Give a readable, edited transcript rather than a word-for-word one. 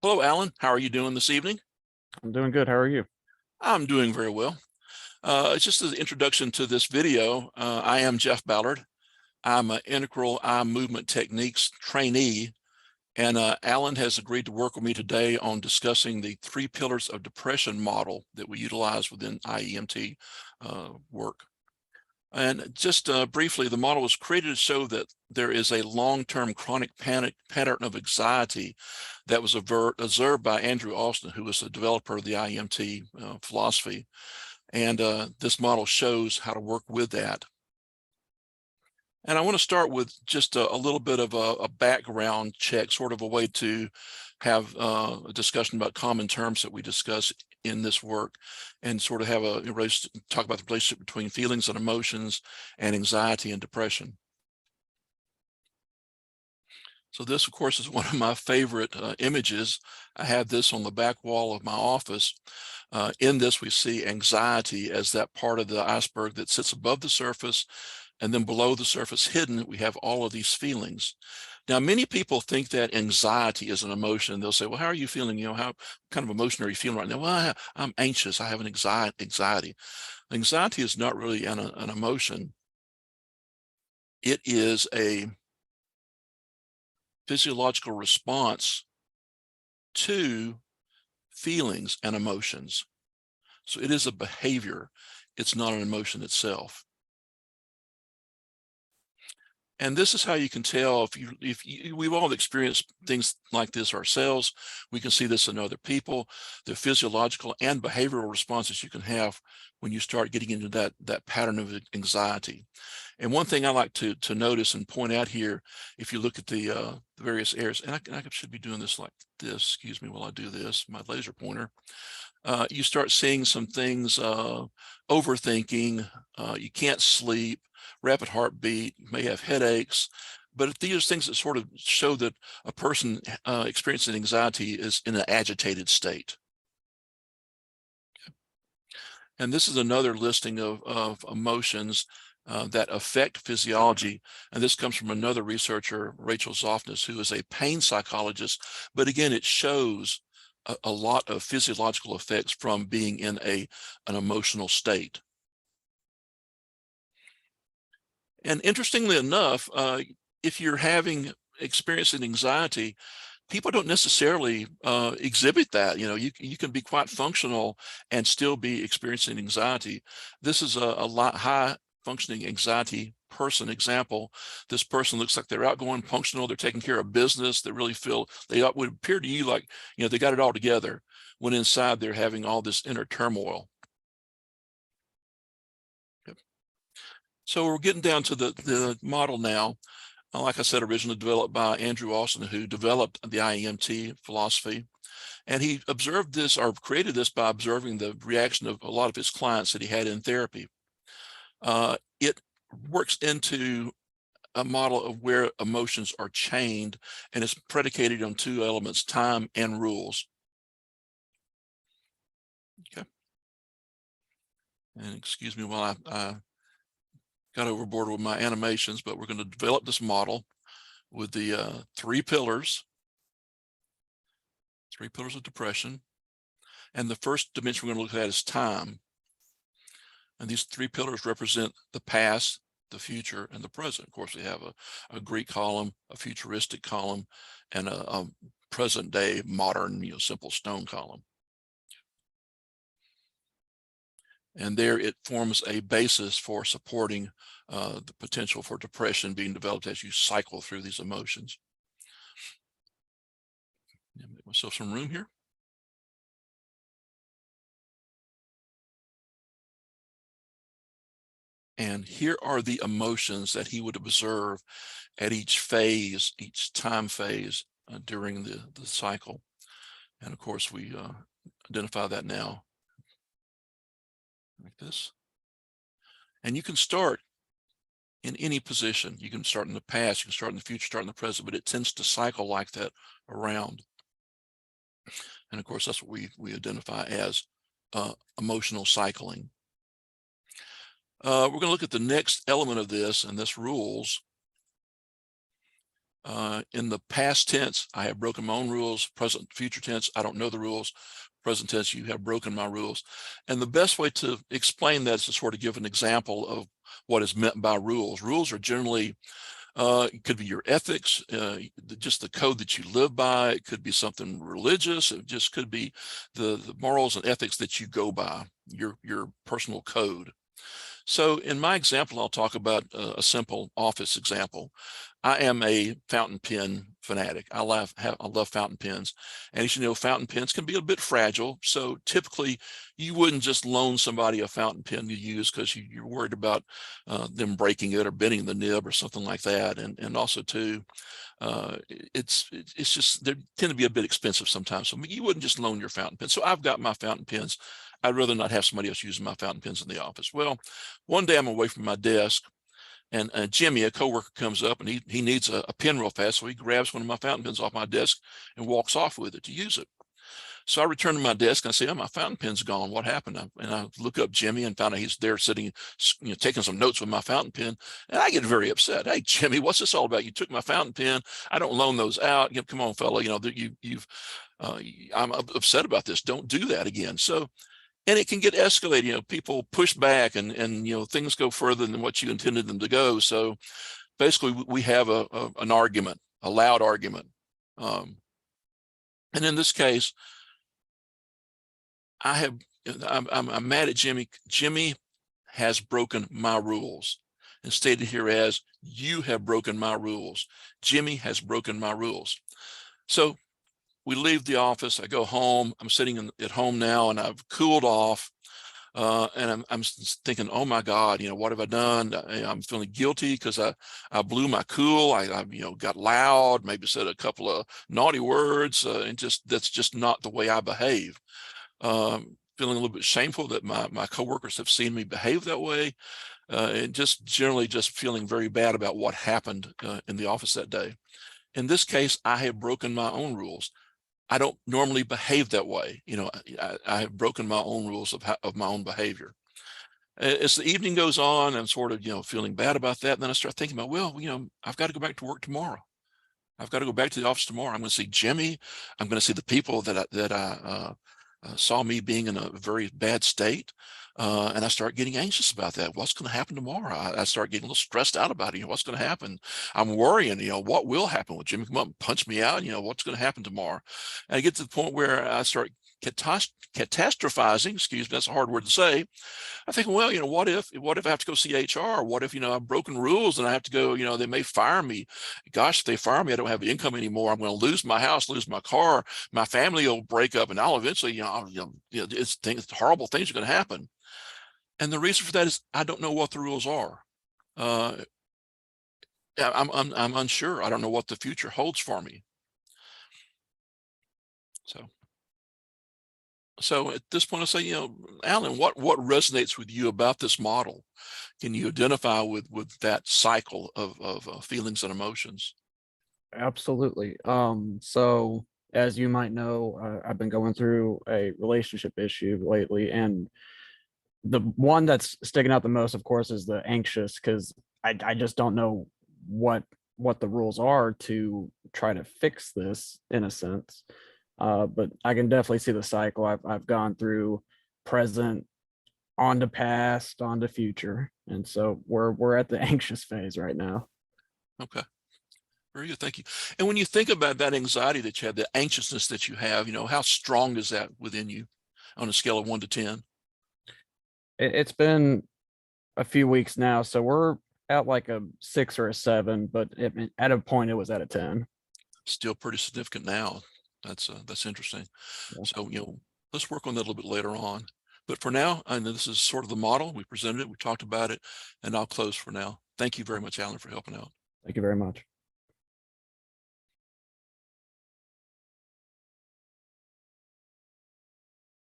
Hello, Alan. How are you doing this evening? I'm doing good. How are you? I'm doing very well. It's just an introduction to this video. I am Jeff Ballard. I'm an integral eye movement techniques trainee, and Alan has agreed to work with me today on discussing the 3 pillars of depression model that we utilize within IEMT work. And just briefly, the model was created to show that there is a long-term chronic pattern of anxiety that was observed by Andrew Austin, who was the developer of the IEMT philosophy. And this model shows how to work with that. And I want to start with just a little bit of a background check, sort of a way to have a discussion about common terms that we discuss in this work, and sort of have a talk about the relationship between feelings and emotions and anxiety and depression. So this, of course, is one of my favorite images. I have this on the back wall of my office. In this, we see anxiety as that part of the iceberg that sits above the surface, and then below the surface hidden, we have all of these feelings. Now, many people think that anxiety is an emotion. They'll say, well, how are you feeling? How kind of emotion are you feeling right now? Well, I'm anxious. I have an anxiety. Anxiety is not really an emotion. It is a physiological response to feelings and emotions. So it is a behavior. It's not an emotion itself. And this is how you can tell we've all experienced things like this ourselves. We can see this in other people, the physiological and behavioral responses you can have when you start getting into that pattern of anxiety. And one thing I like to notice and point out here, if you look at the various areas, and I should be doing this like this, excuse me while I do this, my laser pointer. You start seeing some things, overthinking, you can't sleep, rapid heartbeat, you may have headaches, but these are things that sort of show that a person experiencing anxiety is in an agitated state. And this is another listing of emotions that affect physiology. And this comes from another researcher, Rachel Zoffness, who is a pain psychologist. But again, it shows a lot of physiological effects from being in an emotional state. And interestingly enough, if you're experiencing anxiety, people don't necessarily exhibit that. You can be quite functional and still be experiencing anxiety. This is a high functioning anxiety person example. This person looks like they're outgoing, functional, they're taking care of business, they really feel they would appear to you like they got it all together, when inside they're having all this inner turmoil. So we're getting down to the model now. Like I said, originally developed by Andrew Austin, who developed the IEMT philosophy. And he observed this, or created this, by observing the reaction of a lot of his clients that he had in therapy. It works into a model of where emotions are chained, and it's predicated on 2 elements, time and rules. Okay. And excuse me while I got overboard with my animations, but we're going to develop this model with the 3 pillars of depression. And the first dimension we're going to look at is time. And these 3 pillars represent the past, the future, and the present. Of course, we have a Greek column, a futuristic column, and a present day modern, simple stone column. And there it forms a basis for supporting the potential for depression being developed as you cycle through these emotions. Make myself some room here. And here are the emotions that he would observe at each phase, each time phase during the cycle. And of course, we identify that now like this. And you can start in any position. You can start in the past, you can start in the future, start in the present, but it tends to cycle like that around. And of course, that's what we identify as emotional cycling. We're going to look at the next element of this, and this rules. In the past tense, I have broken my own rules. Present, future tense, I don't know the rules. Present tense, you have broken my rules. And the best way to explain that is to sort of give an example of what is meant by rules. Rules are generally, it could be your ethics, just the code that you live by. It could be something religious. It just could be the morals and ethics that you go by, your personal code. So in my example, I'll talk about a simple office example. I am a fountain pen fanatic. I love fountain pens. And as you know, fountain pens can be a bit fragile. So typically you wouldn't just loan somebody a fountain pen to use because you're worried about them breaking it or bending the nib or something like that. And also too, it's just, they tend to be a bit expensive sometimes. So you wouldn't just loan your fountain pen. So I've got my fountain pens. I'd rather not have somebody else using my fountain pens in the office. Well, one day I'm away from my desk, and Jimmy, a coworker, comes up and he needs a pen real fast. So he grabs one of my fountain pens off my desk and walks off with it to use it. So I return to my desk and I say, oh, my fountain pen's gone. What happened? And I look up Jimmy and found out he's there sitting, taking some notes with my fountain pen. And I get very upset. Hey, Jimmy, what's this all about? You took my fountain pen. I don't loan those out. Come on, fella. I'm upset about this. Don't do that again. So, and it can get escalated. People push back and things go further than what you intended them to go. So basically we have an argument, a loud argument. And in this case, I'm mad at Jimmy. Jimmy has broken my rules, and stated here as, you have broken my rules. Jimmy has broken my rules. So we leave the office. I go home. I'm sitting at home now, and I've cooled off. And I'm thinking, oh my God, what have I done? I'm feeling guilty because I blew my cool. I got loud, maybe said a couple of naughty words, and that's just not the way I behave. Feeling a little bit shameful that my coworkers have seen me behave that way, and just generally just feeling very bad about what happened in the office that day. In this case, I have broken my own rules. I don't normally behave that way. I have broken my own rules of my own behavior. As the evening goes on, I'm sort of, feeling bad about that. And then I start thinking about, well, I've got to go back to work tomorrow. I've got to go back to the office tomorrow. I'm going to see Jimmy. I'm going to see the people that I saw me being in a very bad state. And I start getting anxious about that. What's going to happen tomorrow? I start getting a little stressed out about it. What's going to happen? I'm worrying, what will happen? Will Jimmy come up and punch me out? What's going to happen tomorrow? And I get to the point where I start catastrophizing, excuse me, that's a hard word to say. I think, well, what if I have to go see HR? What if, I've broken rules and I have to go, they may fire me. Gosh, if they fire me, I don't have income anymore. I'm going to lose my house, lose my car. My family will break up, and I'll eventually, horrible things are going to happen. And the reason for that is I don't know what the rules are. I'm unsure. I don't know what the future holds for me. So at this point, I say, Alan, what resonates with you about this model? Can you identify with that cycle of feelings and emotions? Absolutely. So as you might know, I've been going through a relationship issue lately, and the one that's sticking out the most, of course, is the anxious, because I just don't know what the rules are to try to fix this, in a sense. But I can definitely see the cycle. I've gone through present, on to past, on to future, and so we're at the anxious phase right now. Okay, very good, thank you. And when you think about that anxiety that you have, the anxiousness that you have, how strong is that within you on a scale of 1 to 10? It's been a few weeks now, so we're at like a 6 or a 7, but at a point it was at a 10. Still pretty significant now. That's interesting. Yeah. So, let's work on that a little bit later on. But for now, I know this is sort of the model. We presented it, we talked about it, and I'll close for now. Thank you very much, Alan, for helping out. Thank you very much.